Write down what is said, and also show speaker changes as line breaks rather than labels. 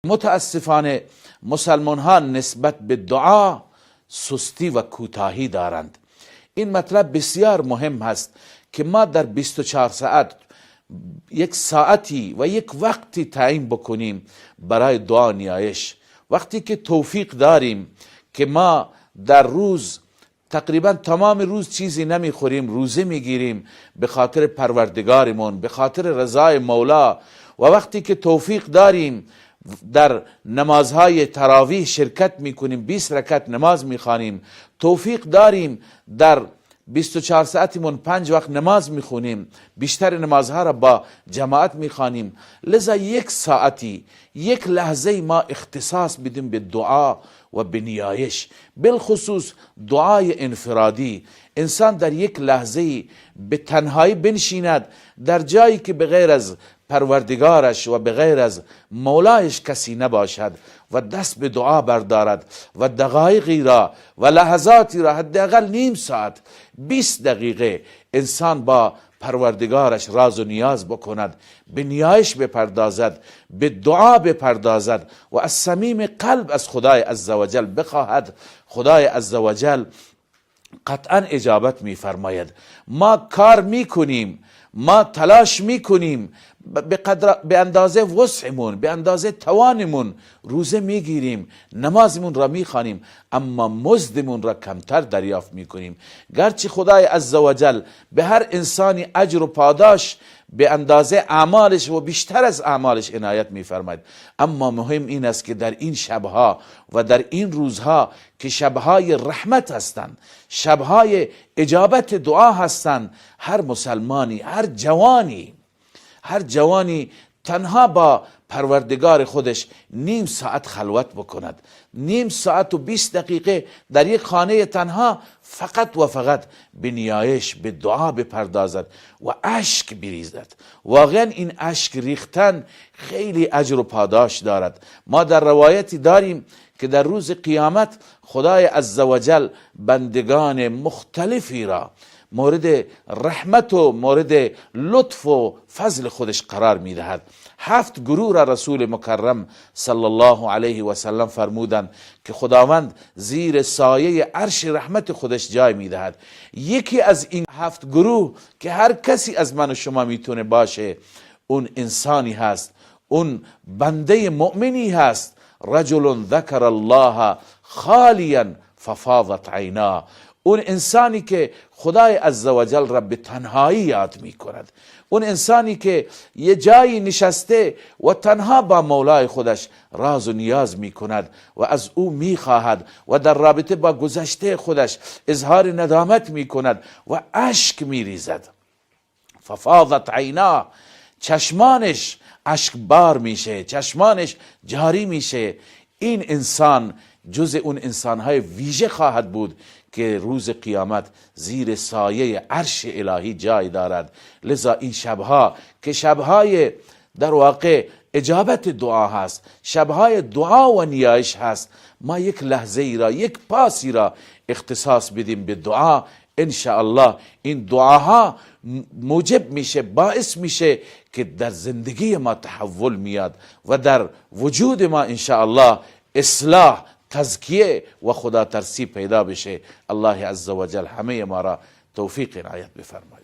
متاسفانه مسلمان ها نسبت به دعا سستی و کوتاهی دارند. این مطلب بسیار مهم هست که ما در 24 ساعت یک ساعتی و یک وقتی تعیین بکنیم برای دعا نیایش. وقتی که توفیق داریم که ما در روز تقریبا تمام روز چیزی نمیخوریم، روزه میگیریم به خاطر پروردگارمون، به خاطر رضای مولا، و وقتی که توفیق داریم در نمازهای تراویح شرکت میکنیم، 20 رکعت نماز میخوانیم، توفیق داریم در 24 ساعتیمون 5 وقت نماز میخونیم، بیشتر نمازها را با جماعت میخوانیم، لذا یک ساعتی، یک لحظه ما اختصاص بدیم به دعا و به نیایش، بالخصوص دعای انفرادی. انسان در یک لحظه به تنهایی بنشیند در جایی که بغیر از پروردگارش و بغیر از مولایش کسی نباشد و دست به دعا بردارد و دقایقی را و لحظاتی را، حداقل نیم ساعت 20 دقیقه انسان با پروردگارش راز و نیاز بکند، به نیایش بپردازد، به دعا بپردازد و از صمیم قلب از خدای عزوجل بخواهد. خدای عزوجل قطعا اجابت میفرماید. ما کار میکنیم، ما تلاش میکنیم، به اندازه وسعمون، به اندازه توانمون روزه میگیریم، نمازمون را میخوانیم، اما مزدمون را کمتر دریافت میکنیم. گرچه خدای عزوجل به هر انسانی اجر و پاداش به اندازه اعمالش و بیشتر از اعمالش عنایت میفرماید، اما مهم این است که در این شبها و در این روزها که شبهای رحمت هستند، شبهای اجابت دعا هستند، هر مسلمانی، هر جوانی تنها با پروردگار خودش نیم ساعت خلوت بکند، نیم ساعت و 20 دقیقه در یک خانه تنها فقط و فقط به نیایش، به دعا بپردازد و اشک بریزد. واقعا این اشک ریختن خیلی اجر و پاداش دارد. ما در روایتی داریم که در روز قیامت خدای عزوجل بندگان مختلفی را مورد رحمت و مورد لطف و فضل خودش قرار میدهد. 7 گروه را رسول مکرم صلی الله علیه و سلم فرمودند که خداوند زیر سایه عرش رحمت خودش جای میدهد. یکی از این 7 گروه که هر کسی از من و شما میتونه باشه، اون انسانی هست، اون بنده مؤمنی هست، رجل ذکر الله خالیا ففاضت عینا، اون انسانی که خدای عزوجل را به تنهایی یاد می کند، اون انسانی که یه جایی نشسته و تنها با مولای خودش راز و نیاز می کند و از او می خواهد و در رابطه با گذشته خودش اظهار ندامت می کند و اشک می ریزد. ففاضت عینا، چشمانش اشکبار میشه، چشمانش جاری میشه. این انسان جز اون انسانهای ویژه خواهد بود که روز قیامت زیر سایه عرش الهی جای دارد. لذا این شبها که شبهای در واقع اجابت دعا هست، شبهای دعا و نیایش هست، ما یک لحظه ای را، یک پاسی را اختصاص بدیم به دعا. انشاءالله این دعاها موجب میشه، باعث میشه که در زندگی ما تحول میاد و در وجود ما انشاءالله اصلاح، تزکیه و خدا ترسی پیدا بشه. الله عزوجل همه ما را توفیق عنایت بفرماید.